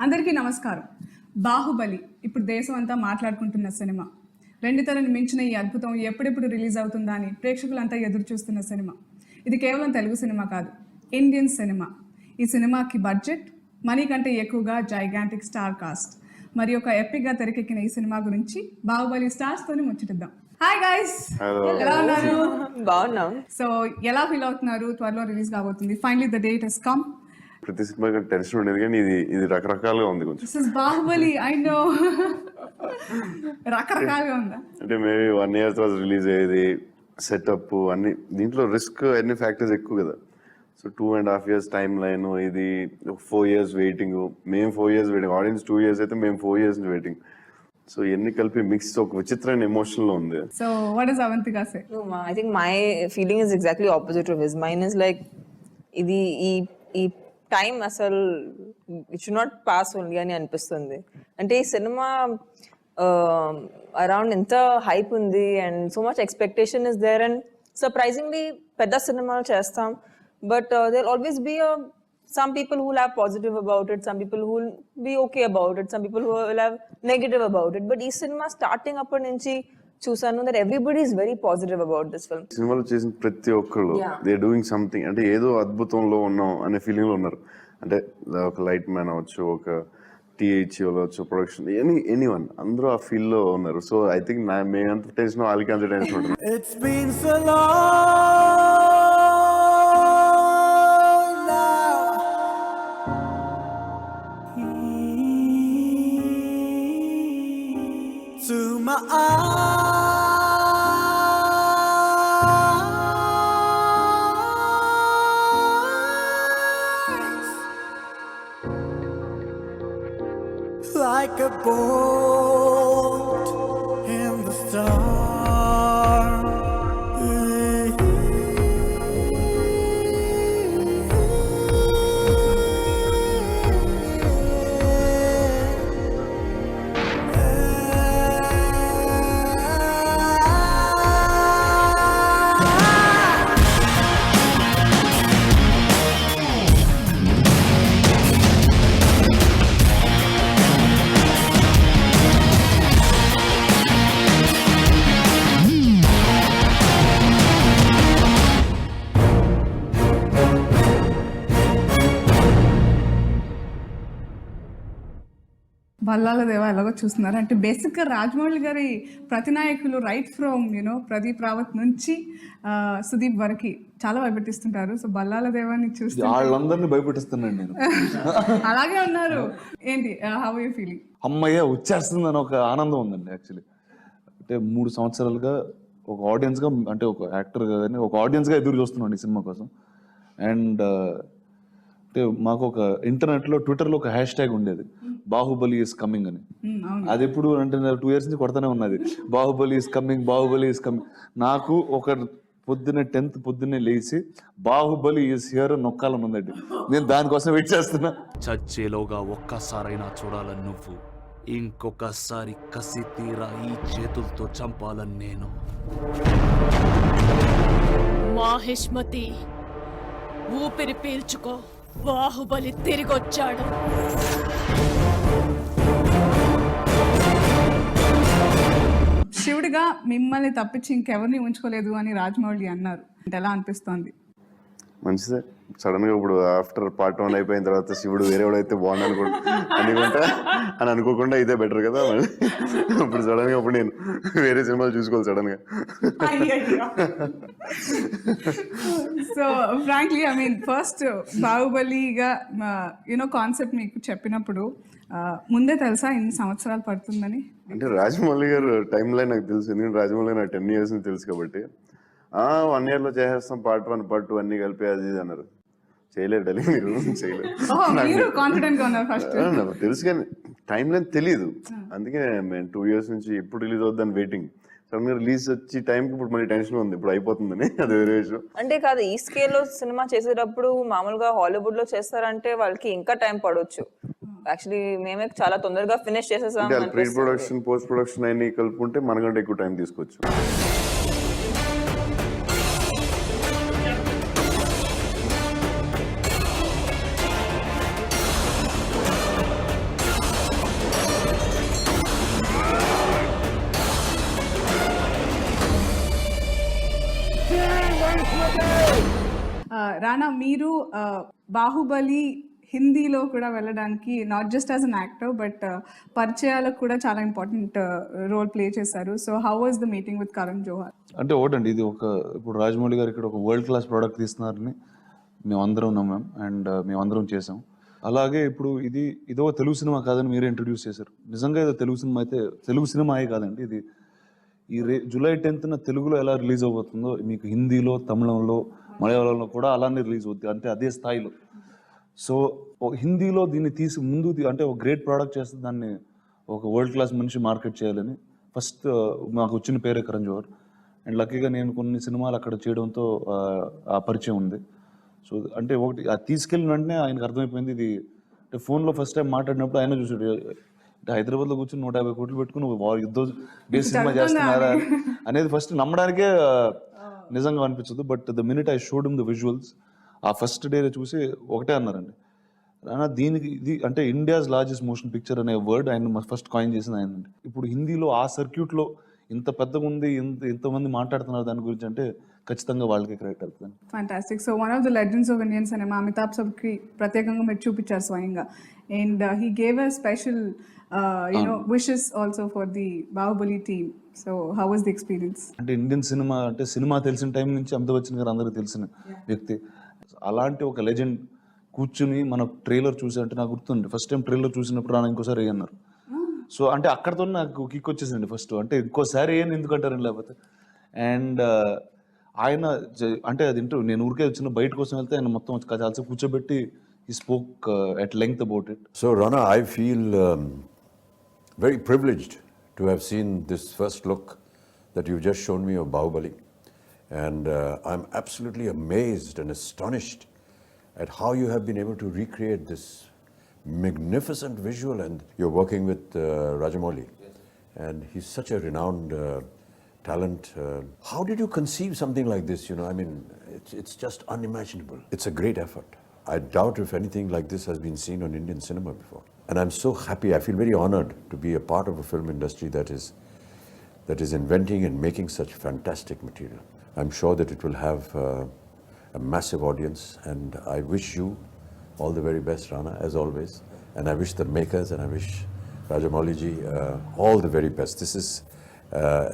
అందరికీ నమస్కారం. బాహుబలి ఇప్పుడు దేశం అంతా మాట్లాడుకుంటున్న సినిమా. రెండితలను మించిన ఈ అద్భుతం ఎప్పుడెప్పుడు రిలీజ్ అవుతుందా అని ప్రేక్షకులంతా ఎదురు చూస్తున్న సినిమా. ఇది కేవలం తెలుగు సినిమా కాదు, ఇండియన్ సినిమా. ఈ సినిమాకి బడ్జెట్, మనీ కంటే ఎక్కువగా జైగాంటిక్ స్టార్ కాస్ట్, మరి ఒక ఎపిక్గా తెరకెక్కిన ఈ సినిమా గురించి బాహుబలి స్టార్స్తోనే ముచ్చటిద్దాం. హాయ్ గైస్, ఎలా ఉన్నారు? బాగున్నాం. సో ఎలా ఫీల్ అవుతున్నారు? త్వరలో రిలీజ్ కాబోతుంది. Finally the date has come. ప్రతి సినిమా టెన్షన్ ఉండేది, కానీ ఇది రకరకాలుగా ఉంది. కొంచెం this is Baahubali, I know. రకరకాలుగా ఉందా అంటే మేబీ 1 year తర్వాత రిలీజ్ అయ్యేది, సెటప్ అన్ని దీంట్లో రిస్క్ అన్ని ఫ్యాక్టర్స్ ఎక్కువ కదా. సో 2.5 years టైం లైన్, ఇది 4 years వెయిటింగ్. మేము 4 years వెయిటింగ్, ఆడియన్స్ 2 years అయితే మేము 4 years వెయిటింగ్. సో ఎన్ని కలిపి మిక్స్ ఒక విచిత్రమైన ఎమోషన్ లో ఉంది. So what is Avantika say? No, I think my feeling is exactly opposite of his. Mine is like ఇది ఈ టైం అసలు it should not pass only అని అనిపిస్తుంది. అంటే ఈ సినిమా అరౌండ్ ఎంత హైప్ ఉంది and so much expectation is there. And surprisingly పెద్ద సినిమాలు చేస్తాం, but there always be some people who will have positive about it, some people who will be okay about it, some people who will have negative about it. But ee cinema starting appadi nunchi chusanu that everybody is very positive about this film. సినిమాలో చేసిన ప్రతి ఒక్కళ్ళు they doing something, అంటే ఏదో అద్భుతంలో ఉన్నాం అనే feeling లో ఉన్నారు. అంటే ఒక లైట్ మ్యాన్ అవ్వచ్చు, ఒక టీహెచ్ అవ్వచ్చు, ప్రొడక్షన్ ఎనీవన్, అందరూ ఆ ఫీల్ లో ఉన్నారు. సో ఐ థింక్ మేమంత టెన్షన్, వాళ్ళకి అంత టెన్షన్ ఉంటుంది. It's been so long now. To my eyes, like a boat in the storm. Ballala దేవ ఎలాగో చూస్తున్నారు. అంటే బేసిక్గా రాజమౌళి గారి ప్రతినాయకులు రైట్ ఫ్రమ్ ప్రదీప్ రావత్ నుంచి సుదీప్ వరకు చాలా భయపెట్టిస్తుంటారు. సో బల్లాల దేవాన్ని చూస్తే వాళ్ళందరినీ భయపెట్టిస్తున్నాను నేను. అలాగే ఉన్నారు. ఏంటి, హౌ యూ ఫీలింగ్? అమ్మయ్య వచ్చేస్తుందని ఒక ఆనందం ఉందండి. యాక్చువల్లీ అంటే 3 సంవత్సరాలుగా ఒక ఆడియన్స్గా, అంటే ఒక యాక్టర్గా కానీ ఒక ఆడియన్స్గా ఎదురు చూస్తున్నాను ఈ సినిమా కోసం. అండ్ అంటే మాకు ఒక ఇంటర్నెట్లో, ట్విట్టర్లో ఒక హ్యాష్ ట్యాగ్ ఉండేది, బాహుబలి ఈస్ కమింగ్ అని. అది ఎప్పుడు అంటే 2 years నుంచి కొడతానే ఉన్నది, Baahubali is coming, Baahubali is coming. నాకు ఒక పొద్దున్నే 10th పొద్దున్నే లేచి బాహుబలి ఈస్ హియర్ నొక్కాలని ఉందండి. నేను దానికోసం వెయిట్ చేస్తున్నా. చచ్చేలోగా ఒక్కసారైనా చూడాలని నువ్వు, ఇంకొకసారి కసి తీరా ఈ చేతులతో చంపాలని నేను. మాహిష్మతి, ఊపిరి పీల్చుకో, బాహుబలి తిరిగొచ్చాడు. శివుడిగా మిమ్మల్ని తప్పించి ఇంకెవరిని ఉంచుకోలేదు అని రాజమౌళి అన్నారు. అంటే ఎలా అనిపిస్తోంది? మంచిదే. సడన్ గా ఇప్పుడు ఆఫ్టర్ పార్ట్ 1 అయిపోయిన తర్వాత శివుడు వేరేవాడైతే బాగుంది అని అనుకోకుండా ఇదే బెటర్ కదా. ఇప్పుడు సడన్ గా ఇప్పుడు నేను వేరే సినిమాలు చూసుకోవాలి సడన్ గా. So frankly I mean first బాహుబలిగా కాన్సెప్ట్ మీకు చెప్పినప్పుడు ముందే తెలుసా ఇన్ని సంవత్సరాలు పడుతుందని? అంటే రాజమౌళి గారు టైం లైన్ నాకు తెలుసు, ఎందుకంటే రాజమౌళి నాకు 10 years నుంచి తెలుసు కాబట్టి. 1 year లో చేసేస్తాం, పార్ట్ 1 పార్ట్ 2 అన్ని కలిపి అది అన్నారు. చేయలేరు, చేయలేరు. కాన్ఫిడెంట్ గా ఉన్నారు ఫస్ట్. తెలుసు కానీ టైం లైన్ తెలియదు. అందుకే మేము 2 years నుంచి ఎప్పుడు రిలీజ్ అవుద్దని వెయిటింగ్. సడన్ గా రిలీజ్ వచ్చి టైంకి ఇప్పుడు మళ్ళీ టెన్షన్ ఉంది, ఇప్పుడు అయిపోతుందని. అది వేరే విషయం. అంటే కాదు, ఈ స్కేల్లో సినిమా చేసేటప్పుడు మామూలుగా హాలీవుడ్ లో చేస్తారంటే వాళ్ళకి ఇంకా టైం పడవచ్చు. యాక్చువల్లీ మేమే చాలా తొందరగా ఫినిష్ చేసేసాం. ప్రీ ప్రొడక్షన్, పోస్ట్ ప్రొడక్షన్ అన్ని కలుపుకుంటే మనకంటే ఎక్కువ టైం తీసుకోవచ్చు. రానా, మీరు బాహుబలి హిందీలో కూడా వెళ్ళడానికి not just as an actor but పరిచయాలకు కూడా చాలా ఇంపార్టెంట్ రోల్ ప్లే చేశారు. So how was the meeting with Karan Johar? అంటే ఒకటండి, ఇది ఇప్పుడు రాజమౌళి గారు ఇక్కడ ఒక వరల్డ్ క్లాస్ ప్రోడక్ట్ తీస్తున్నారని మేమందరం నమ్మాం అండ్ మేమందరం చేసాం. అలాగే ఇప్పుడు ఇదో తెలుగు సినిమా కాదని మీరే ఇంట్రడ్యూస్ చేశారు. నిజంగా ఇది తెలుగు సినిమాయే కాదండి, ఇది జూలై 10th తెలుగులో ఎలా రిలీజ్ అవబోతుందో మీకు హిందీలో, తమిళంలో, మలయాళంలో కూడా అలానే రిలీజ్ అవుతుంది, అంటే అదే స్థాయిలో. సో హిందీలో దీన్ని తీసి ముందు అంటే ఒక గ్రేట్ ప్రోడక్ట్ చేస్తే దాన్ని ఒక వరల్డ్ క్లాస్ మనిషి మార్కెట్ చేయాలని ఫస్ట్ మాకు వచ్చిన పేరే కరణ్ జోహర్. అండ్ లక్కీగా నేను కొన్ని సినిమాలు అక్కడ చేయడంతో ఆ పరిచయం ఉంది. సో అంటే ఒకటి అది తీసుకెళ్ళిన వెంటనే ఆయనకు అర్థమైపోయింది. ఇది అంటే ఫోన్లో ఫస్ట్ టైం మాట్లాడినప్పుడు ఆయన చూసాడు, అంటే హైదరాబాద్లో కూర్చొని 150 కోట్లు పెట్టుకుని యుద్ధం బేస్ సినిమా చేస్తున్నారా అనేది ఫస్ట్ నమ్మడానికే నిజంగా అనిపించదు. But the minute I showed the visuals, ఆ ఫస్ట్ డే చూసి ఒకటే అన్నారండి, రానా దీనికి ఇది అంటే ఇండియాస్ లార్జెస్ట్ మోషన్ పిక్చర్ అనే వర్డ్ ఆయన ఫస్ట్ కాయిన్ చేసింది ఆయన. ఇప్పుడు హిందీలో ఆ సర్క్యూట్లో ఇంత పెద్దగా ఉంది, ఇంతమంది మాట్లాడుతున్నారు దాని గురించి అంటే ఖచ్చితంగా వాళ్ళకి క్రెడిట్ అవుతుంది. Fantastic. So one of the legends of Indian cinema Amitabh సబ్కి ప్రత్యేకంగా మీరు చూపించారు స్వయంగా. And he gave a special wishes also for the Baahubali team. So how was the experience? అంటే ఇండియన్ సినిమా అంటే సినిమా తెలిసిన టైం నుంచి అమితాబ్ బచ్చన్ గారు అందరికీ తెలిసిన వ్యక్తి. అలాంటి ఒక లెజెండ్ కూర్చుని మన ట్రైలర్ చూసి, అంటే నాకు గుర్తుంది ఫస్ట్ టైం ట్రైలర్ చూసినప్పుడు రానా ఇంకోసారి అన్నారు. సో అంటే అక్కడతో నాకు కిక్ వచ్చేసింది ఫస్ట్, అంటే ఇంకోసారి ఏం ఎందుకంటారని లేకపోతే. అండ్ ఆయన అంటే అది నేను ఊరికే వచ్చిన బయట కోసం వెళ్తే ఆయన మొత్తం చాలా కూర్చోబెట్టి he spoke at length about it. So Rana, I feel very privileged to have seen this first look that you've just shown me of Bahubali, and I'm absolutely amazed and astonished at how you have been able to recreate this magnificent visual, and you're working with Rajamouli, and he's such a renowned talent. How did you conceive something like this? I mean, it's just unimaginable. It's a great effort. I doubt if anything like this has been seen on Indian cinema before. And I'm so happy, I feel very honored to be a part of a film industry that is inventing and making such fantastic material. I'm sure that it will have a massive audience, and I wish you all the very best, Rana, as always. And I wish the makers and I wish Rajamouli ji all the very best. This is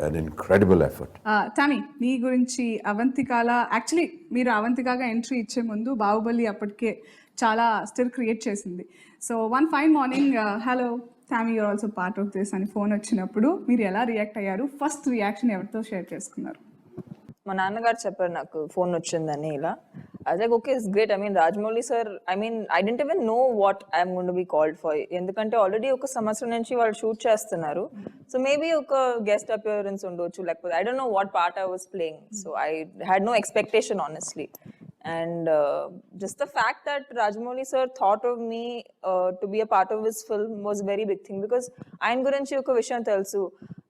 an incredible effort. టామీ, మీ గురించి అవంతికాల, actually మీరు అవంతికాగా entry ఇచ్చే ముందు బాహుబలి అప్పటికే చాలా stir create చేసింది. So one fine morning, hello Tommy you're also part of this అని ఫోన్ వచ్చినప్పుడు మీరు ఎలా రియాక్ట్ అయ్యారు? ఫస్ట్ రియాక్షన్ ఎవరితో షేర్ చేసుకున్నారు? మా నాన్నగారు చెప్పారు నాకు ఫోన్ వచ్చిందని. ఇలా I was like, okay, it's great. I mean, Rajamouli sir, I didn't even know what I'm going to be called for. ఎందుకంటే ఆల్రెడీ ఒక సంవత్సరం నుంచి వాళ్ళు షూట్ చేస్తున్నారు. సో మేబీ ఒక గెస్ట్ అపియరెన్స్ ఉండొచ్చు, లేకపోతే I don't know what part I was playing. So I had no expectation, honestly. And just the fact that Rajamouli sir thought of me to be a part of his film was a very big thing, because ఆయన గురించి ఒక విషయం తెలుసు,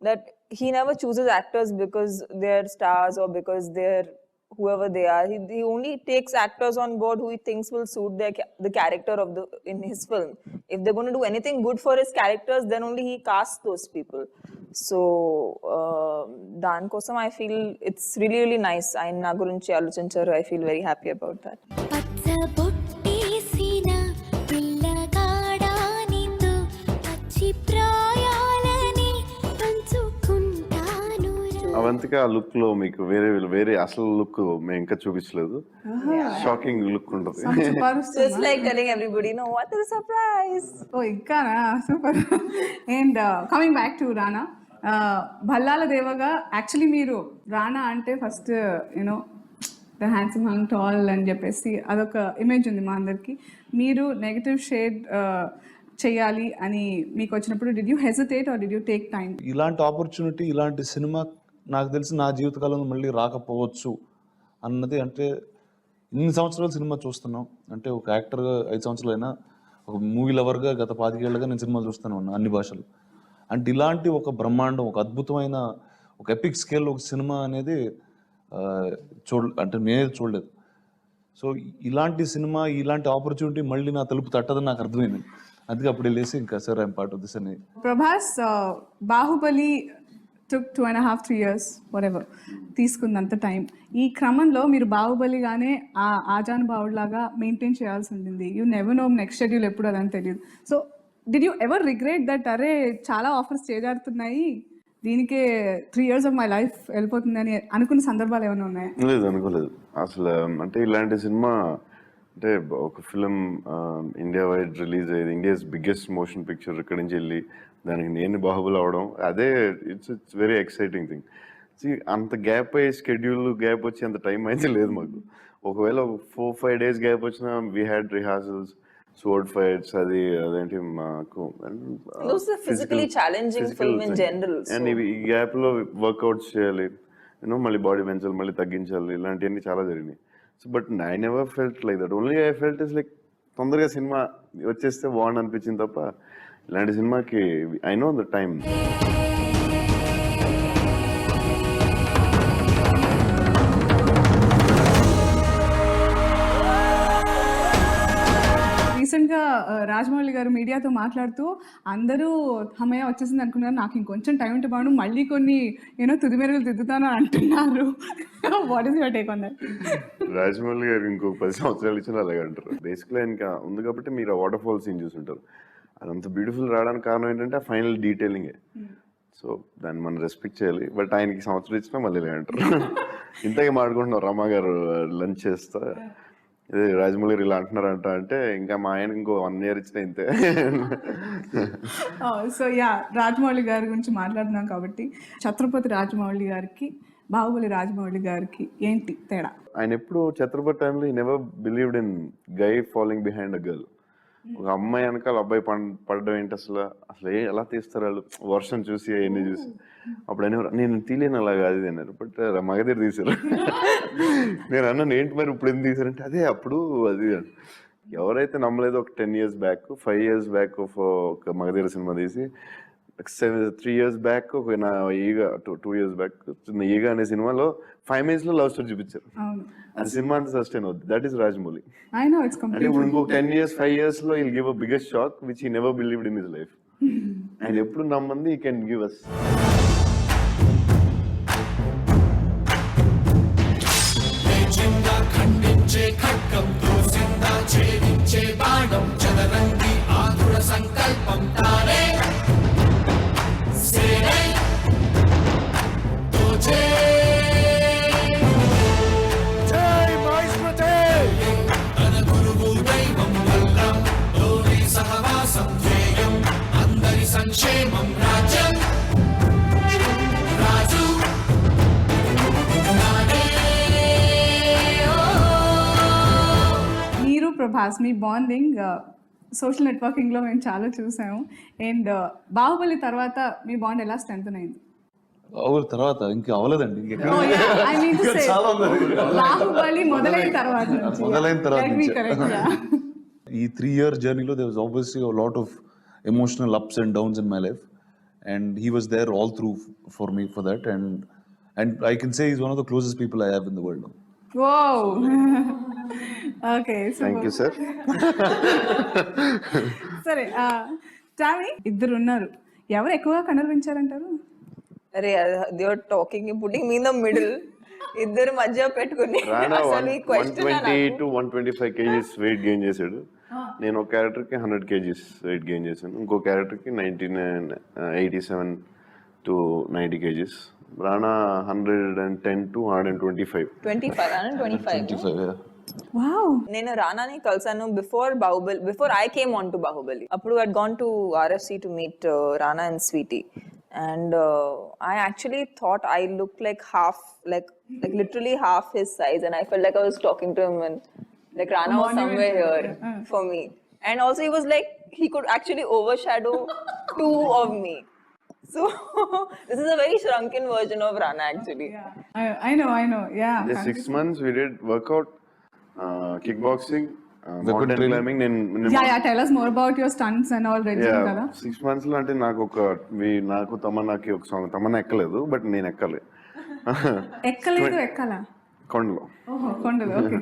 that he never chooses actors because they're stars or because they're whoever they are. He only takes actors on board who he thinks will suit the character of in his film. If they're going to do anything good for his characters, then only he casts those people. So dan kosam I feel it's really, really nice. Ayan na gurinchi alocincharu. I feel very happy about that. Avantika ఆ look లో మీకు వేరే అసలు look మేము ఇంకా చూపించలేదు. Shocking look ఉంటుంది. So it's like telling everybody, no, what is a surprise? Oh ఇంకానా, super. And coming back to Rana, Bhallala దేవగా యాక్చువల్లీ మీరు రానా అంటే first you know the handsome hunk tall అని చెప్పేసి అదొక ఇమేజ్ ఉంది మా అందరికి. మీరు నెగటివ్ షేడ్ చేయాలి అని మీకు వచ్చినప్పుడు did you hesitate or did you take time? ఇలాంటి ఆపర్చునిటీ, ఇలాంటి సినిమా నాకు తెలిసి నా జీవితకాలంలో మళ్ళీ రాకపోవచ్చు అన్నది. అంటే ఇన్ని సంవత్సరాలు సినిమా చూస్తున్నాం, అంటే ఒక యాక్టర్గా 5 సంవత్సరాలైనా, ఒక మూవీ లవర్గా గత 25 ఏళ్ళుగా నేను సినిమాలు చూస్తూనే ఉన్నాను అన్ని భాషలు. అంటే ఇలాంటి ఒక బ్రహ్మాండం, ఒక అద్భుతమైన ఒక ఎపిక్ స్కేల్ ఒక సినిమా అనేది అంటే నేనే చూడలేదు. సో ఇలాంటి సినిమా, ఇలాంటి ఆపర్చునిటీ మళ్ళీ నా తలుపు తట్టదని నాకు అర్థమైంది. అందుకే అప్పుడు వెళ్ళేసి ఇంకా sir I'm part of this అని. ప్రభాస్, బాహుబలి టుక్ 2.5 3 years whatever తీసుకుందంత టైం. ఈ క్రమంలో మీరు బాహుబలిగానే ఆ ఆజానుభావుడిలాగా మెయింటైన్ చేయాల్సి ఉంటుంది. You never know next schedule ఎప్పుడు అదని తెలియదు. So did you ever regret that అరే చాలా ఆఫర్స్ చేజారుతున్నాయి, దీనికే 3 years ఆఫ్ మై లైఫ్ వెళ్ళిపోతుందని అనుకున్న సందర్భాలు ఏమైనా ఉన్నాయా? లేదు, అనుకోలేదు అసలు. అంటే ఇలాంటి సినిమా అంటే ఒక ఫిలిం ఇండియా వైడ్ రిలీజ్ అయ్యేది, ఇండియాస్ బిగ్గెస్ట్ మోషన్ పిక్చర్, ఇక్కడి నుంచి వెళ్ళి దానికి నేను బాహుబలి అవడం, అదే ఇట్స్ వెరీ ఎక్సైటింగ్ థింగ్. అంత గ్యాప్ అయ్యే స్కెడ్యూల్ గ్యాప్ వచ్చి అంత టైం అయితే లేదు మాకు. ఒకవేళ 4-5 days గ్యాప్ వచ్చినా we had rehearsals, sword fights, అదేంటి మాకు physically challenging film in general. And ఈ గ్యాప్ లో వర్కౌట్స్ చేయాలి, యూనో మళ్ళీ బాడీ పెంచాలి, మళ్ళీ తగ్గించాలి, ఇలాంటివన్నీ చాలా జరిగినాయి. So but I never felt like that. Only I felt is like తొందరగా సినిమా వచ్చేస్తే బాగుంది అనిపించింది తప్ప ఇలాంటి సినిమాకి ఐ నో ద టైం. రీసెంట్గా రాజమౌళి గారు మీడియాతో మాట్లాడుతూ అందరూ అమ్మయ్య వచ్చేసింది అనుకున్నారు, నాకు ఇంకొంచెం టైం ఉంటే బాగుండు, మళ్ళీ కొన్ని తుది మెరుగులు దిద్దుతాను అంటున్నారు. What is your take on that? Rajamouli గారు ఇంకొక 10 సంవత్సరాలు ఇచ్చిన అలాగే అంటారు. బేసిక్లీ ఇంకా ఉంది కాబట్టి మీరు ఆ వాటర్ ఫాల్ సీన్ చూసుంటారు. అదంత బ్యూటిఫుల్ రావడానికి కారణం ఏంటంటే ఆ ఫైనల్ డీటెయిలింగే. సో దాన్ని మనం రెస్పెక్ట్ చేయాలి. బట్ ఆయనకి సంవత్సరం ఇచ్చినా మళ్ళీ ఇలా అంటారు. ఇంతగా మాట్లాడుకుంటున్నారు రమా గారు లంచ్ చేస్తా, ఇదే రాజమౌళి ఇలా అంటున్నారంట అంటే ఇంకా మా ఆయన ఇంకో 1 year ఇచ్చినా ఇంతే. సో యా, రాజమౌళి గారి గురించి మాట్లాడుతున్నాం కాబట్టి ఛత్రపతి రాజమౌళి గారికి బాహుబలి రాజమౌళి గారికి ఏంటి తేడా? ఆయన ఎప్పుడు ఛత్రపతి టైంలో ఈ never believed in guy following behind a girl. ఒక అమ్మాయి వెనకాల అబ్బాయి పడడం ఏంటి అసలు ఎలా తీస్తారు వాళ్ళు, వర్షం చూసి అవన్నీ చూసి. అప్పుడు అని నేను తీలేను అలాగా అది అన్నారు. బట్ మగధీర తీశారు. నేను అన్నాను ఏంటి మరి ఇప్పుడు ఎందుకు తీశారంటే అదే అప్పుడు అది. ఎవరైతే నమ్మలేదు ఒక 10 years బ్యాక్ 5 years బ్యాక్ ఒక మగధీర సినిమా తీసి 3 years బ్యాక్ ఒక నా ఈగా 2 years బ్యాక్ ఈగా అనే సినిమాలో 5 minutes లో లవ్ స్టోరీ చూపించారు. అది సినిమా అంతా సస్టైన్ అవుతుంది. That is Rajamouli. I know it's అంటే ఇప్పుడు ఇంకొక 10 years 5 years లో he'll give a biggest shock which he never believed in his life. And ఎప్పుడు నమ్మంది he can give us. ఖండించే ఖడ్గం దూసిందా ఛేదించే బాణం చదరంగి ఆతుర సంకల్పం తానే సేనై తోచే జై మహేశ్వరి. తన గురువు దైవం వల్లం తోడి సహవాసం ధ్యేయం అందరి సంక్షేమం రాజ్యం రాజు మీరు ప్రభాస్ మీ బాండింగ్ సోషల్ నెట్వర్కింగ్లో మేము చాలా చూసాము. అండ్ బాహుబలి తర్వాత మీ బాండ్ ఎలా స్ట్రెంథెన్ అయింది? బాహుబలి తర్వాత ఇంకా అవ్వలేదండి. I mean to say, Baahubali మొదలైన తర్వాత Let me correct, yeah. ఈ 3 year జర్నీలో there was obviously a lot of emotional ups and downs in my life, and he was there all through for me for that, and I can say he's one of the closest people I have in the world now. Wow. Okay, so thank you sir. సరే Tommy, ఇద్దరు ఉన్నారు, ఎవరు ఎక్కువగా కనిపించారంటారు? అరే they are talking, putting me in the middle. ఇద్దరు మధ్య పెట్టుకుని రానా అసలు ఈ question 120 to 125 kgs weight gain చేశాడు. నేను ఒక క్యారెక్టర్కి 100 kgs వెయిట్ గెయిన్ చేశాను. ఇంకో క్యారెక్టర్కి 87 to 90 kgs. Rana 110 to 125. 25. Yeah. Wow. నేను రానాని కలిసాను before I came on to Baahubali. అప్పుడు I'd gone to RFC to meet Rana and Sweety, and I actually thought I looked like half, like literally half his size, and I felt like I was talking to him, and like Rana was somewhere here for me. And also he was like, he could actually overshadow 2 of me. So this is a very shrunken version of Rana actually. I know, yeah. The 6 months we did workout, kickboxing, mountain climbing. Yeah, tell us more about your stunts and all ready కదా. 6 months లో అంటే నాకు తమన్నాకి ఒక song Tamannaah ఎక్కలేదు, but నేను ఎక్కాలి. ఎక్కాలా? కొండలో. కొండలో. Okay.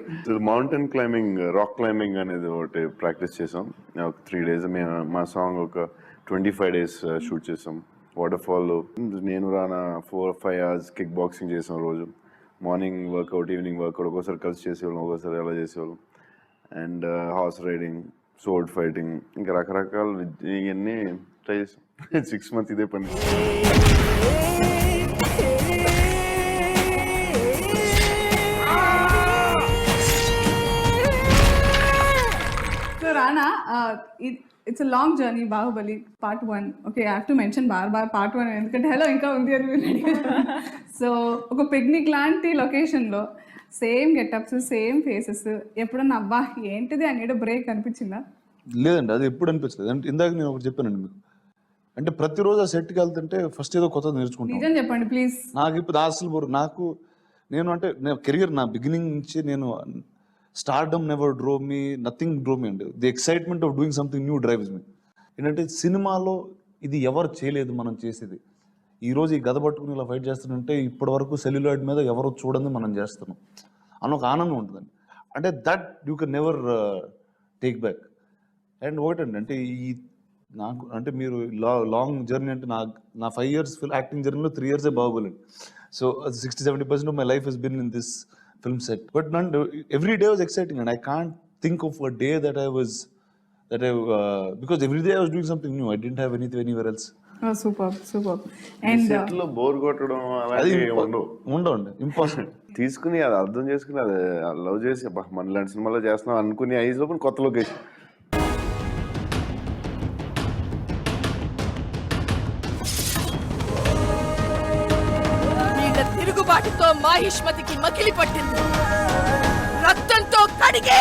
Mountain climbing, rock climbing అనేది ఒకటి ప్రాక్టీస్ చేసాం ఒక 3 days. మేము మా సాంగ్ ఒక 25 days షూట్ చేసాం. Water fall. నేను రానా 4-5 hours కిక్ బాక్సింగ్ చేసాం రోజు. మార్నింగ్ వర్కౌట్, ఈవినింగ్ వర్కౌట్, ఒక్కోసారి కలిసి చేసేవాళ్ళం, ఒక్కోసారి అలా చేసేవాళ్ళం. And horse riding, sword fighting, ఇంకా రకరకాల ఇవన్నీ ట్రై చేసాం. 6 months ఇదే పని. So Rana, it's a long journey. Baahubali part 1. Okay, I have to mention bar part 1 ఎందుకంటే హలో ఇంకా ఉంది అని. సో ఒక పిక్నిక్ లాంటి లొకేషన్లో సేమ్ గెటప్స్, సేమ్ ఫేసెస్, ఎప్పుడన్నా అబ్బా ఏంటిది అని బ్రేక్ అనిపించిందా? లేదండి, అది ఎప్పుడు అనిపించలేదు. అంటే ఇందాక నేను ఒకటి చెప్పానండి మీకు, అంటే ప్రతిరోజు ఆ సెట్కి వెళ్తుంటే ఫస్ట్ ఏదో కొత్తది నేర్చుకుంటాను. నిజం చెప్పండి ప్లీజ్. నాకు ఇప్పుడు అసలు నాకు నేను అంటే నేను కెరియర్ నా బిగినింగ్ నుంచి నేను stardom never draw me, nothing draw me అండి. The excitement of doing something new drives me. ఏంటంటే సినిమాలో ఇది ఎవరు చేయలేదు మనం చేసేది. ఈరోజు ఈ గద పట్టుకుని ఇలా ఫైట్ చేస్తుంటే ఇప్పటి వరకు సెల్యులాయిడ్ మీద ఎవరు చూడండి మనం చేస్తున్నాం అని ఒక ఆనందం ఉంటుందండి. అంటే that you can never take back. And ఒకటండి, అంటే ఈ నాకు అంటే మీరు లాంగ్ జర్నీ అంటే నా 5 years యాక్టింగ్ జర్నీలో 3 years బాహుబలి అండి. So 60-70% of my life has been in this film set. But every day was exciting, and I can't think of a day that I because every day I was doing something new. I didn't have anything anywhere else. Oh, super. And సెట్లో bore కొట్టడం అలాంటి ఉండవండి, impossible. తీసుకుని అది అర్థం చేసుకుని అది love చేసి మన ఇలాంటి సినిమాలో చేస్తున్నాం అనుకుని ఐదు లోపల కొత్త లొకేషన్. తిరుగుబాటుతో మాహిష్మతికి మకిలి పట్టింది, రక్తంతో కడిగి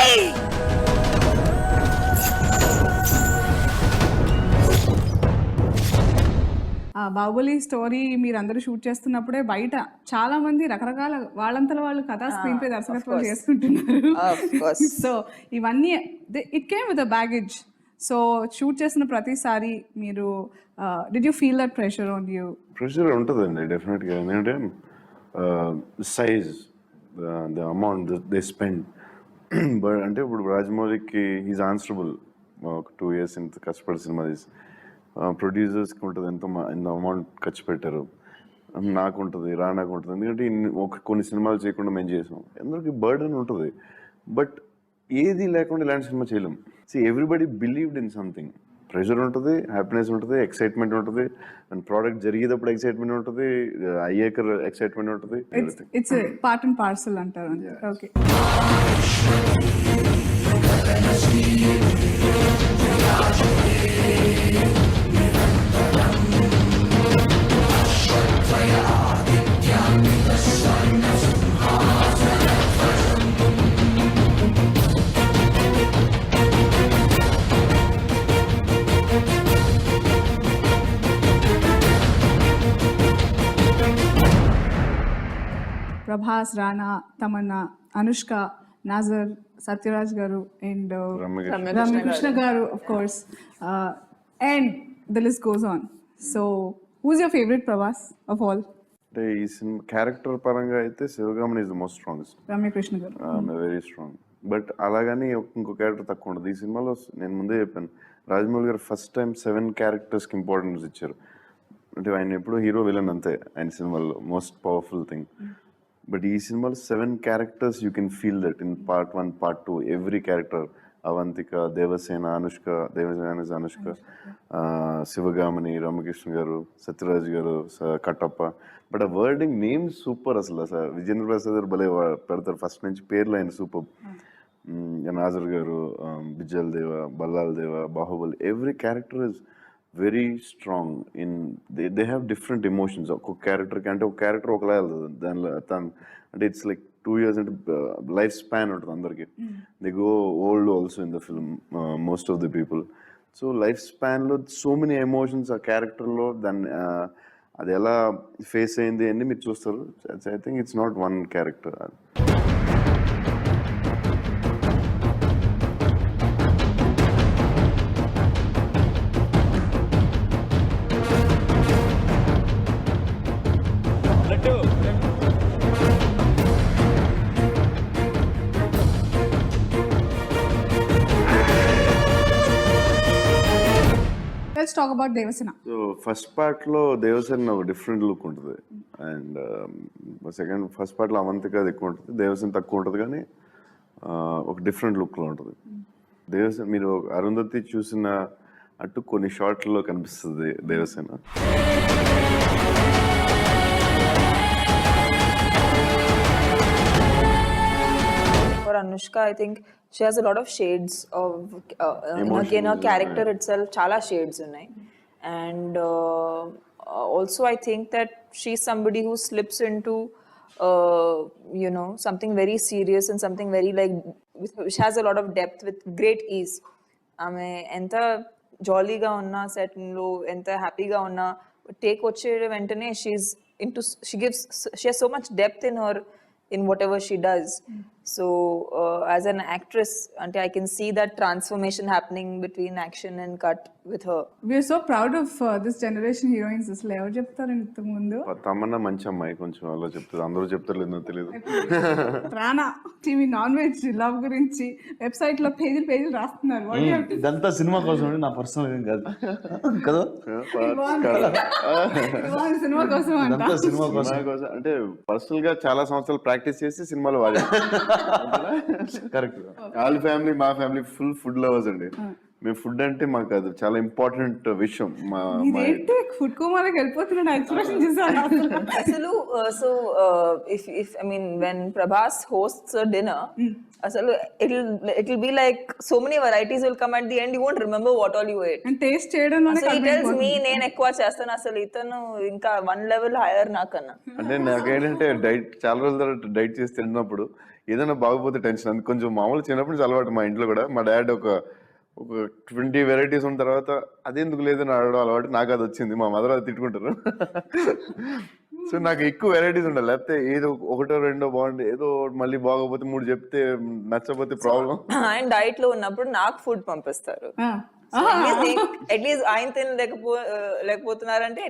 ఆ బాహుబలి స్టోరీ మీరందరూ షూట్ చేస్తున్నప్పుడే బయట చాలా మంది రకరకాల వాళ్ళంతలో వాళ్ళు కథా స్క్రీన్ పే దర్శకత్వం చేసుకుంటున్నారు. సో ఇవన్నీ it came with a baggage. So shoot చేసిన ప్రతిసారి మీరు did you feel that pressure on you? Pressure ఉంటుందండి డెఫినెట్గా. ఎందుకంటే size, the amount they spend. But అంటే ఇప్పుడు రాజమౌళికి ఈజ్ ఆన్సరబుల్. ఒక 2 years ఇంత కష్టపడి సినిమా తీసి, ప్రొడ్యూసర్స్కి ఉంటుంది ఎంత అమౌంట్ ఖర్చు పెట్టారు, నాకు ఉంటుంది, రానాకు ఉంటుంది. ఎందుకంటే కొన్ని సినిమాలు చేయకుండా మేము చేసాం, అందరికి బర్డెన్ ఉంటుంది. బట్ ఏది లేకుండా ఇలాంటి సినిమా చేయలేం. Everybody believed in something. Pressure ఉంటుంది, హ్యాపీనెస్ ఉంటుంది, ఎక్సైట్మెంట్ ఉంటుంది. అండ్ ప్రోడక్ట్ జరిగేటప్పుడు ఎక్సైట్మెంట్ ఉంటుంది, అయ్యాక ఎక్సైట్మెంట్ ఉంటుంది. ఇట్స్ పార్ట్ అండ్ పార్సల్ అంటారు. Okay, Prabhas, Rana, Tamannaah, Anushka, Nassar, Sathyaraj garu and Ramya Krishna garu, of course, and the list goes on. So who's your favourite Prabhas of all? అంటే ఈ సినిమా క్యారెక్టర్ పరంగా అయితే Sivagami is the most strongest. Ramya Krishna garu very strong. But అలాగని ఇంకో క్యారెక్టర్ తక్కువ ఉండదు. ఈ సినిమాలో నేను ముందే చెప్పాను, రాజమౌళి గారు ఫస్ట్ టైం 7 charactersకి ఇంపార్టెన్స్ ఇచ్చారు. అంటే ఆయన ఎప్పుడు హీరో విలన్ అంతే ఆయన సినిమాల్లో, మోస్ట్ పవర్ఫుల్ థింగ్. బట్ ఈ సినిమాలో 7 characters you can feel that in part 1, part 2. Every character, Avantika, Devasena, Anushka, శివగామని, రామకృష్ణ గారు, సత్యరాజ్ గారు, కట్టప్ప. బట్ ఆ వర్డింగ్ నేమ్ సూపర్ అసలు. విజేంద్ర ప్రసాద్ గారు భలే పెడతారు ఫస్ట్ నుంచి పేర్లు, ఆయన సూపర్. నాజర్ గారు, బిజ్జల్ Deva, Bhallala Deva, Baahubali, every character is very strong in they have different emotions. ఒక్కొక్క క్యారెక్టర్కి అంటే ఒక క్యారెక్టర్ ఒకలా వెళ్తుంది దానిలో అంటే ఇట్స్ లైక్ 2 years అంటే లైఫ్ స్పాన్ ఉంటుంది అందరికి. They go old also in the film, most of the people. So life స్పాన్లో సో మెనీ ఎమోషన్స్ ఆ క్యారెక్టర్లో, దాన్ని అది ఎలా ఫేస్ అయింది అని మీరు చూస్తారు. I think it's not one character. Let's talk about Devasena. So first పార్ట్లో దేవసేన ఒక డిఫరెంట్ లుక్ ఉంటుంది, అండ్ ఫస్ట్ పార్ట్లో అవంతిక అది ఎక్కువ ఉంటుంది, దేవసేన తక్కువ ఉంటుంది, కానీ ఒక డిఫరెంట్ లుక్లో ఉంటుంది. దేవసేన మీరు అరుంధతి చూసిన అటు కొన్ని షార్ట్లో కనిపిస్తుంది Devasena. For Anushka, I think she has a lot of shades of in her character itself. Chala shades unnai, and also I think that she's somebody who slips into something very serious and something very like which has a lot of depth with great ease. ఆమె ఎంత జాలీగా ఉన్నా సెట్లో ఎంత హ్యాపీగా ఉన్నా take వచ్చే వెంటనే she has so much depth in whatever she does. So as an actress, I can see that transformation happening between action and cut with her. We are so proud of this generation heroines. అసలు ఎవరు చెప్తారు ఇంతకు ముందు? తమన్నా మంచి అమ్మాయి, కొంచెం అలా చెప్తుంది, అందరూ చెప్తారు లేదో తెలియదు. రానా టీవీ నాన్ వెజ్ లవ్ గురించి వెబ్సైట్ లో పేజీలు రాస్తున్నారు. ఇదంతా సినిమా కోసం నా పర్సనల్ ఏం కాదు కదా, సినిమా కోసం ఇదంతా సినిమా కోసం. సినిమా కోసం అంటే పర్సనల్ గా చాలా సంవత్సరాలు ప్రాక్టీస్ చేసి సినిమాలో వాడారు. కరెక్ట్. వాళ్ళ ఫ్యామిలీ మా ఫ్యామిలీ ఫుల్ ఫుడ్ లవర్స్ అండి. మేము ఫుడ్ అంటే మాకు అది చాలా ఇంపార్టెంట్ విషయం. ఫుడ్ కోమాలోకి వెళ్ళిపోతున్నాడు ఎక్స్ప్రెషన్ చూసాను అసలు. So if I mean when Prabhas hosts a dinner, అసలు it'll be like so many varieties will come at the end, you won't remember what all you ate. And taste చేయడంలోనే So he tells me నేను ఎక్కువ చేస్తాను, అసలు ఇతను ఇంకా 1 level higher నాకన్నా. అంటే నాకేంటంటే డైట్ చాలా రోజుల తర్వాత డైట్ చేసి తిన్నప్పుడు ఏదైనా బాగోపోతే టెన్షన్. అందుకు కొంచెం మామూలు చిన్నప్పుడు నుంచి అలవాటు. మా ఇంట్లో కూడా మా డాడ్ ఒక 20 వెరైటీస్ ఉన్న తర్వాత అదెందుకు లేదని అడగడం అలవాటు. నాకు అది వచ్చింది, మా మదర్ అది తిట్టుకుంటారు. సో నాకు ఎక్కువ వెరైటీస్ ఉండాలి, లేకపోతే ఏదో ఒకటో రెండో బాగుండే, ఏదో మళ్ళీ బాగోపోతే 3 చెప్తే నచ్చపోతే ప్రాబ్లం. ఆయన డైట్ లో ఉన్నప్పుడు నాకు ఫుడ్ పంపిస్తారు. అట్లీస్ట్ ఆయన లేకపోతున్నారంటే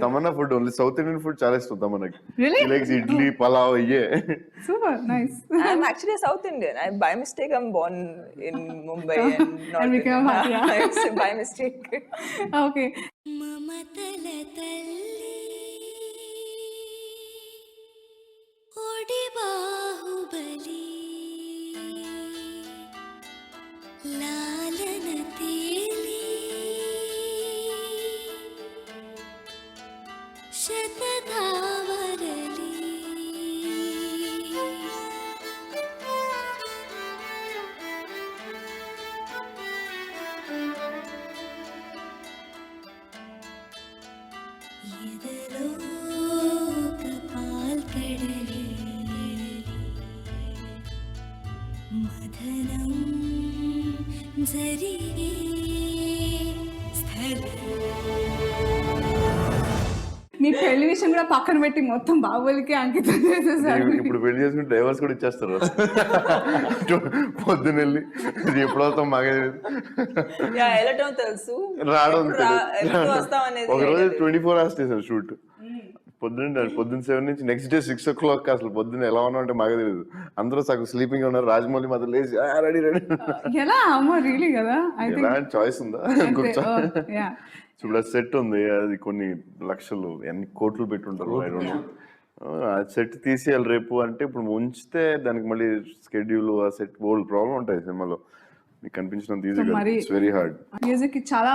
Tamannaah food only South Indian food చాలా ఇష్టం తమన్నకి. ఇడ్లీ పలావ్ అయ్యే. Super nice. I'm actually a South Indian. By mistake I'm born in Mumbai and not and became Bharatiya. It's by mistake. Okay. మమతల తల్లి ఓడి బాహుబలి లాలన తేలి శతధావరలి ఎదలో కపాల్ కడలి మదనం జరిగే స్థలం. మీ పెళ్లి విషయం కూడా పక్కన పెట్టి మొత్తం బాహుబలికి అంకితం చేసేసారు. ఇప్పుడు పెళ్లి చేసుకుంటే డైవర్స్ కూడా ఇచ్చేస్తారు. పొద్దున వెళ్ళి ఎప్పుడు వస్తాం మాకే వెళ్ళటం తెలుసు, రావడం వస్తాం అనేది. ఒక రోజు 24 hours చేశారు షూట్. పొద్దున్న 7 నుంచి నెక్స్ట్ డే 6 o'clock. అసలు పొద్దున్న ఎలా ఉన్నా అంటే మాకే తెలియదు. అందరూ సగం స్లీపింగ్ ఉన్నారు. రాజమౌళి మాత్రం లేచి రెడీ ఎలా అమ్మ రియలీ కదా. ఎలాంటి చాయిస్ ఉందా? ఇప్పుడు సెట్ ఉంది, అది కొన్ని లక్షలు ఎన్ని కోట్లు పెట్టుంటారు. ఆ సెట్ తీసేయాలి రేపు అంటే ఇప్పుడు ఉంచితే దానికి మళ్ళీ స్కెడ్యూల్, ఆ సెట్ బోల్డ్ ప్రాబ్లం ఉంటాయి సినిమాలో. మీకు కనిపించినంత ఈజీ కాదు, ఇట్స్ వెరీ హార్డ్. మ్యూజిక్ కి చాలా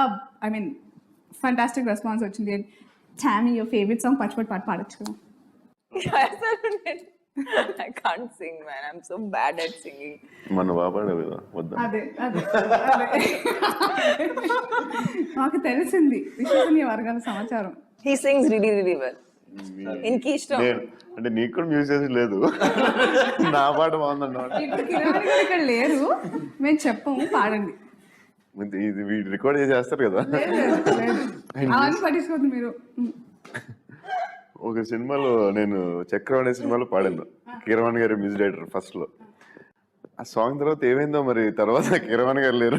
ఫంటాస్టిక్ రెస్పాన్స్ వచ్చింది. టామీ యువర్ ఫేవరెట్ సాంగ్ పచ్చిపట్టి పాట పాడొచ్చు కదా? I can't sing, man. I'm so bad at singing. మన బాబాడే కదా వద్దా? అదే మాకు తెలిసింది విశ్వసనీయ వర్గాల సమాచారం. He sings really, really well. ఇంకి ఇష్టం అంటే నీకు కూడా మ్యూజిక్ లేదు, నా పాట బాగుందన్నమాట. ఇప్పుడు కిరణ్ గారు ఇక్కడ లేరు, మేము చెప్పము పాడండి. ఇది రికార్డ్ చేసేస్తారు కదా. అవన్నీ పట్టించుకోవద్దు మీరు. ఒక సినిమాలో నేను చక్రం అనే సినిమాలో పాడాను, కీరవాణి గారి మ్యూజిక్ డైరెక్టర్ ఫస్ట్ లో. ఆ సాంగ్ తర్వాత ఏమైందో మరి, తర్వాత కీరవాణి గారు లేరు.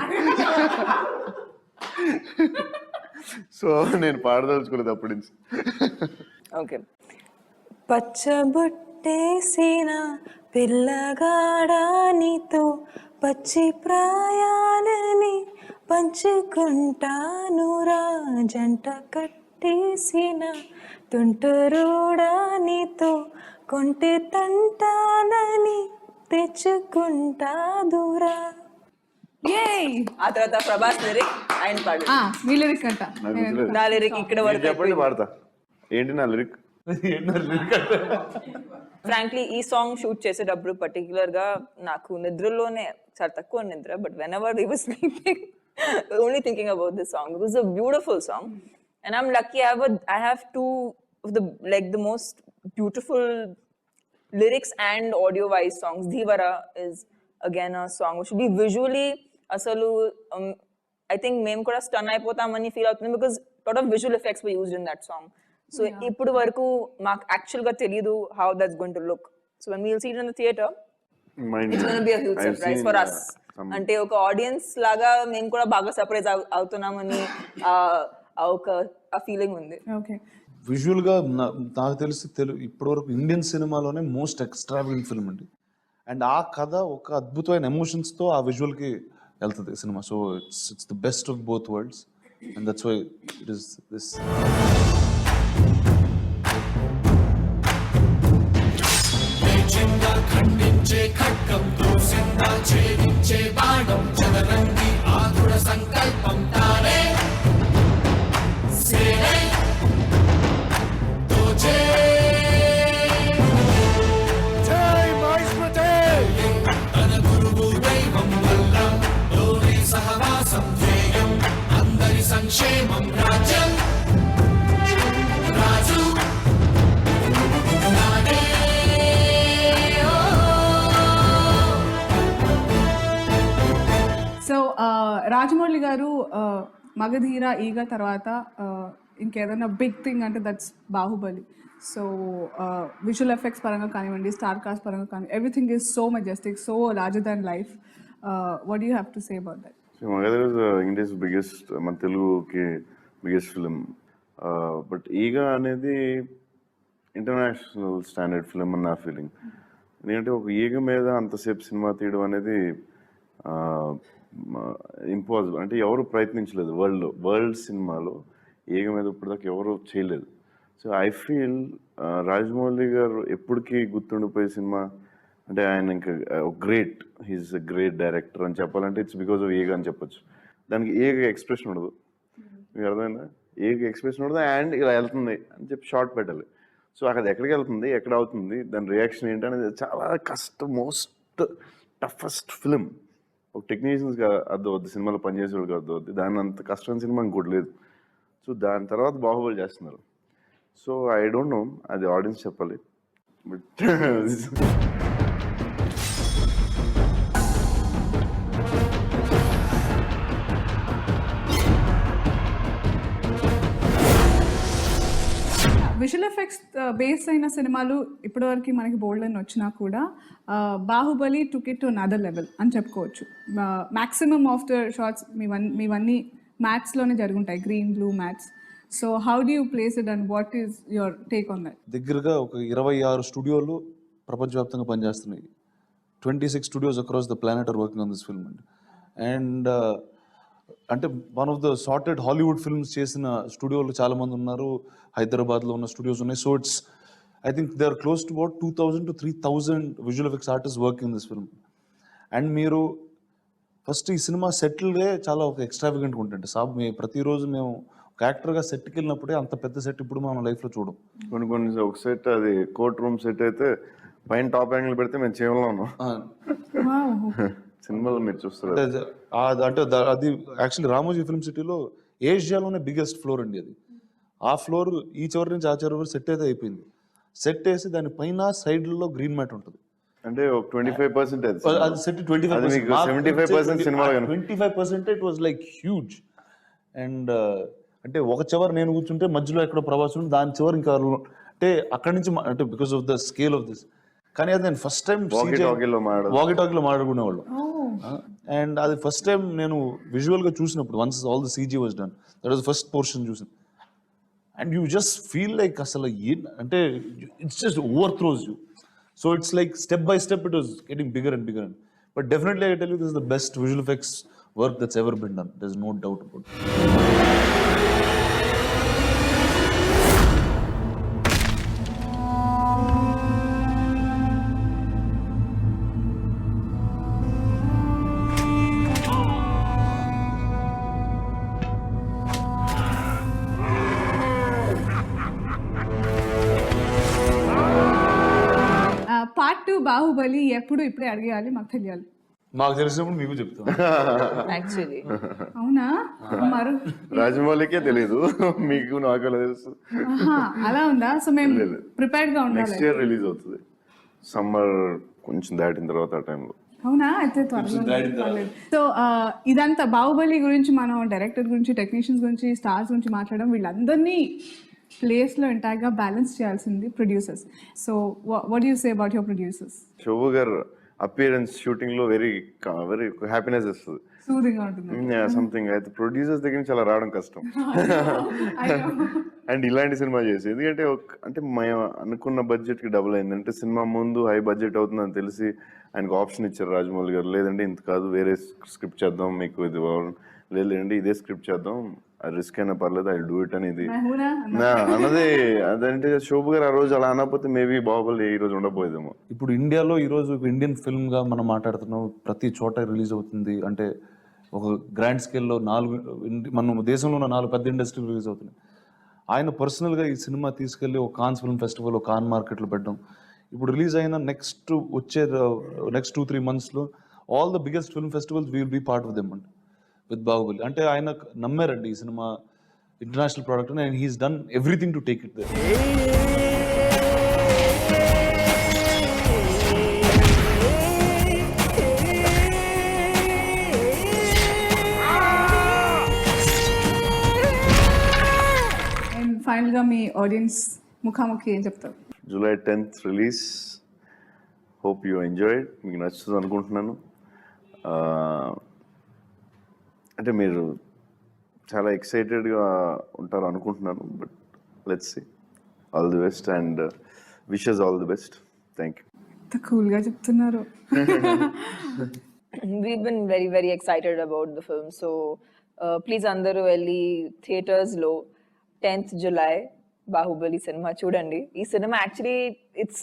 సో నేను పాడదలుచుకోలేదు అప్పటి నుంచి. ఓకే. పచ్చబొట్టేసిన పిల్లగాడా నీతో పచ్చి ప్రాయాలని పంచుకుంటానురా జంట కట్టేసిన తుంటరోడా నీతో కొంటె తంటానని తెచ్చుకుంటాదురా. ఆ తర్వాత ప్రభాస్ లిరిక్ ఆయన పాడు. మీ లిరిక్ అంట. నా లిరిక్ ఇక్కడ వరకు చెప్పండి పాడతా. ఏంటి నా లిరిక్? ఫ్రాంక్లీ ఈ సాంగ్ షూట్ చేసేటప్పుడు పర్టికులర్ గా నాకు నిద్రలోనే చాలా తక్కువ నిద్ర, but when ever I was sleeping only thinking about this song. It was a beautiful song and I'm lucky I have two of the most beautiful lyrics and audio wise songs. Dhivara is again a song which should be visually asalu I think mem kuda stun ayipotamani feel avutundi because lot of visual effects were used in that song. So ippudu varaku mak actual ga teliyadu how that's going to look. So when we'll see it in the theater, it's going to be a huge surprise for us. Ante oka audience laga mem kuda baga surprise avutunamani ఒక feeling ఉంది. Okay. విజువల్గా నాకు తెలిసి ఇప్పటివరకు Indian సినిమాలోనే most extravagant film అండి. And ఆ కథ ఒక అద్భుతమైన ఎమోషన్స్తో ఆ విజువల్కి వెళ్తుంది సినిమా. So it's the best of both worlds and that's why it is this. ఖండించే ఖడ్గం దూసిందా ఛేదించే బాణం జనరంగి ఆతుర సంకల్పం తానే సేనై తోచే Jai Mahishmati! తన గురువు దైవం వల్ల లోని సహవాసం ధ్యేయం అందరి సంక్షేమం రాజ్యం రాజు నాడే. సో రాజమౌళి గారు మగధీర ఈగ తర్వాత ఇంకేదైనా బిగ్ థింగ్ అంటే that's Baahubali. So visual effects పరంగా కానివ్వండి, స్టార్ కాస్ట్ పరంగా కానీ everything is so Majestic, so larger than life. What you have to say about that? Magadheera is India's biggest, మన తెలుగుకి బిగ్గెస్ట్ ఫిలిం. బట్ ఈగ అనేది ఇంటర్నేషనల్ స్టాండర్డ్ ఫిలిం అని నా ఫీలింగ్. ఎందుకంటే ఒక ఈగ మీద అంతసేపు సినిమా తీయడం అనేది ఇంపాసిబుల్. అంటే ఎవరు ప్రయత్నించలేదు వరల్డ్ సినిమాలో ఈగ మీద ఇప్పటిదాకా ఎవరు చేయలేదు. సో ఐ ఫీల్ రాజమౌళి గారు ఎప్పటికీ గుర్తుండిపోయే సినిమా అంటే ఆయన ఇంకా great, he's a great director అని చెప్పాలంటే ఇట్స్ బికాస్ ఆఫ్ ఈగ అని చెప్పొచ్చు. దానికి ఈగ ఎక్స్ప్రెషన్ ఉండదు, మీకు అర్థమైందా? ఈగ ఎక్స్ప్రెషన్ ఉండదు అండ్ ఇలా వెళ్తుంది అని చెప్పి షార్ట్ పెట్టాలి. సో అక్కడ ఎక్కడికి వెళ్తుంది, ఎక్కడ అవుతుంది, దాని రియాక్షన్ ఏంటి అనేది చాలా కష్టం, మోస్ట్ టఫెస్ట్ ఫిలిం. ఒక టెక్నీషియన్స్గా అర్థమవుద్ది, సినిమాలో పనిచేసేవాళ్ళకి అర్థమవుద్ది. దాని అంత కష్టమైన సినిమా ఇంకోటి లేదు. సో దాని తర్వాత బాహుబలి చేస్తున్నారు. సో ఐ డోంట్ నో, అది ఆడియన్స్ చెప్పాలి. బట్ విజువల్ ఎఫెక్ట్స్ బేస్డ్ అయిన సినిమాలు ఇప్పటివరకు మనకి బోల్డ్ అని వచ్చినా కూడా Baahubali took it to another level అని చెప్పుకోవచ్చు. మ్యాక్సిమమ్ ఆఫ్ ద షార్ట్స్ మీవన్నీ మ్యాట్స్లోనే జరుగుంటాయి, green blue mats. So how do you place it and what is your take on that? దగ్గరగా ఒక 26 స్టూడియోలు ప్రపంచవ్యాప్తంగా పనిచేస్తున్నాయి. 26 studios across the planet are working on this film and and అంటే one of the sorted Hollywood films చేసిన స్టూడియోలు చాలామంది ఉన్నారు, హైదరాబాద్లో ఉన్న స్టూడియోస్ ఉన్నాయి. So it's I think they are close to about 2000 to 3000 visual effects artist working this film. And మీరు first ఈ సినిమా సెటిల్గా చాలా ఒక ఎక్స్ట్రావిగెంట్గా ఉంటుంది. ప్రతిరోజు మేము ఒక యాక్టర్గా సెట్కి వెళ్ళినప్పుడే అంత పెద్ద సెట్ ఇప్పుడు మనం లైఫ్లో చూడం. కొన్ని ఒక సెట్, అది కోర్ట్ రూమ్ సెట్ అయితే పైన టాప్ యాంగిల్ పెడితే మేము చేయలో ఉన్నాం. సినిమాలో మీరు చూస్తారు అంటే అది యాక్చువల్లీ రామోజీ ఫిల్మ్ సిటీలో ఏషియాలోనే బిగ్గెస్ట్ ఫ్లోర్ అండి అది. ఆ ఫ్లోర్ ఈ చివరి నుంచి ఆ చివరి వరకు సెట్ అయితే అయిపోయింది. సెట్ వేసి దాని పైన సైడ్లలో గ్రీన్ మ్యాట్ ఉంటుంది. అంటే 25% అది set 25% it was like huge. And అంటే ఒక చివరి నేను కూర్చుంటే మధ్యలో ఎక్కడో ప్రభాస్ ఉంటే దాని చివరి ఇంకా అంటే అక్కడి నుంచి అంటే because of the scale of this. కానీ అది నేను ఫస్ట్ టైం వాకీ టాకీలో మాట్లాడుకునేవాళ్ళు. అండ్ అది ఫస్ట్ టైం నేను విజువల్గా చూసినప్పుడు once all the CG was done, that was first portion చూసాను. And you just feel like అసలు అంటే it's just overthrows you. So it's like step by step it was getting bigger and bigger. And But definitely, I tell you, this is the best visual effects work that's ever been done. There's no doubt about it. Part 2 Baahubali ఎప్పుడు ఇప్పుడే అడిగేయాలి, మాకు తెలియాలి. మాకు తెలిసినప్పుడు మీకు చెప్తాం. Actually. అవునా? మరో రాజమౌళికే తెలీదు, మీకు నాకు ఎలా తెలుసు? ఆహా, అలా ఉందా? సో మేము ప్రిపేర్డ్ గా ఉండాలి. నెక్స్ట్ ఇయర్ రిలీజ్ అవుతుంది, సమ్మర్ కొంచెం దాటిన తర్వాత ఆ టైంలో. అవునా? అయితే త్వరలో. సో ఇదంతా బాహుబలి గురించి, మనం డైరెక్టర్ గురించి, టెక్నీషియన్స్ గురించి, స్టార్స్ గురించి మాట్లాడడం, వీళ్ళందరినీ ప్లేస్లో ఎంటైర్గా బ్యాలెన్స్ చేయాల్సింది producers. So what you say about your producers? Shobu గారు అపియరెన్స్ షూటింగ్ లో వెరీ వెరీ హ్యాపీనెస్ ఇస్తుంది, సూదింగ్ ఉంటుంది. సంథింగ్. అయితే ప్రొడ్యూసర్స్ దగ్గర నుంచి అలా రావడం కష్టం. అండ్ ఇలాంటి సినిమా చేసి, ఎందుకంటే అంటే మేము అనుకున్న బడ్జెట్ కి డబుల్ అయింది. అంటే సినిమా ముందు హై బడ్జెట్ అవుతుందని తెలిసి ఆయనకు ఆప్షన్ ఇచ్చారు రాజమౌళి గారు, లేదంటే ఇంత కాదు, వేరే స్క్రిప్ట్ చేద్దాం, మీకు ఇది లేదండి ఇదే స్క్రిప్ట్ చేద్దాం, రిస్క్ అయినా పర్లేదు, ఐ డూ ఇట్ అనేది అన్నది. అదంటే శోభు గారు ఆ రోజు అలా అనకపోతే మేబీ బాహుబలి ఈ రోజు ఉండకపోయేదేమో. ఇప్పుడు ఇండియాలో ఈరోజు ఒక ఇండియన్ ఫిల్మ్గా మనం మాట్లాడుతున్నాం, ప్రతి చోట రిలీజ్ అవుతుంది. అంటే ఒక గ్రాండ్ స్కేల్లో మన దేశంలో ఉన్న 4 పెద్ద ఇండస్ట్రీలు రిలీజ్ అవుతున్నాయి. ఆయన పర్సనల్గా ఈ సినిమా తీసుకెళ్ళి ఒక కాన్స్ ఫిల్మ్ ఫెస్టివల్, ఒక కాన్ మార్కెట్లో పెట్టడం, ఇప్పుడు రిలీజ్ అయిన నెక్స్ట్ 2-3 monthsలో all the biggest film festivals will be part of them అండి విత్ బాహుబలి. అంటే ఆయన నమ్మారండి ఈ సినిమా ఇంటర్నేషనల్ ప్రోడక్ట్ అని, and he's done everything to take it there. And ఫైనల్గా మీ ఆడియన్స్ ముఖాముఖి ఏం చెప్తారు? July 10th రిలీజ్. Hope you enjoy. మీకు నచ్చుతుంది అనుకుంటున్నాను. అంటే మీరు చాలా ఎక్సైటెడ్గా ఉంటారు అనుకుంటున్నాను. But let's see. All the best and wishes all the best. Thank you. ఎంత కూల్గా చెప్తున్నారు. We've been very, very excited about the film. So, please andaru velli theaters lo 10th July Bahubali cinema chudandi. Ee cinema actually it's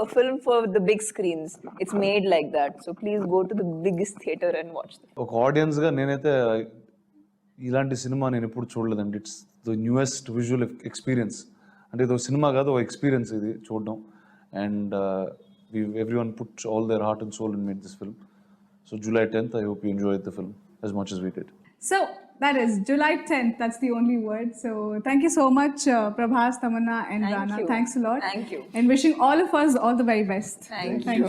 a film for the big screens. It's made like that. So please go to the biggest theater and watch it. ఒక ఆడియన్స్గా నేనైతే ఇలాంటి cinema నేను ఎప్పుడు చూడలేదండి. It's the newest visual experience. అంటే ఇది ఒక cinema కాదు, ఒక ఎక్స్పీరియన్స్ ఇది చూడడం. And everyone put all their heart and soul and made this film. So July 10th, I hope you enjoyed the film as much as we did. So that is July 10th. That's the only word. So thank you so much, Prabhas, Tamanna, and Thank Rana. you. Thanks a lot. Thank you. And wishing all of us all the very best. Thank you.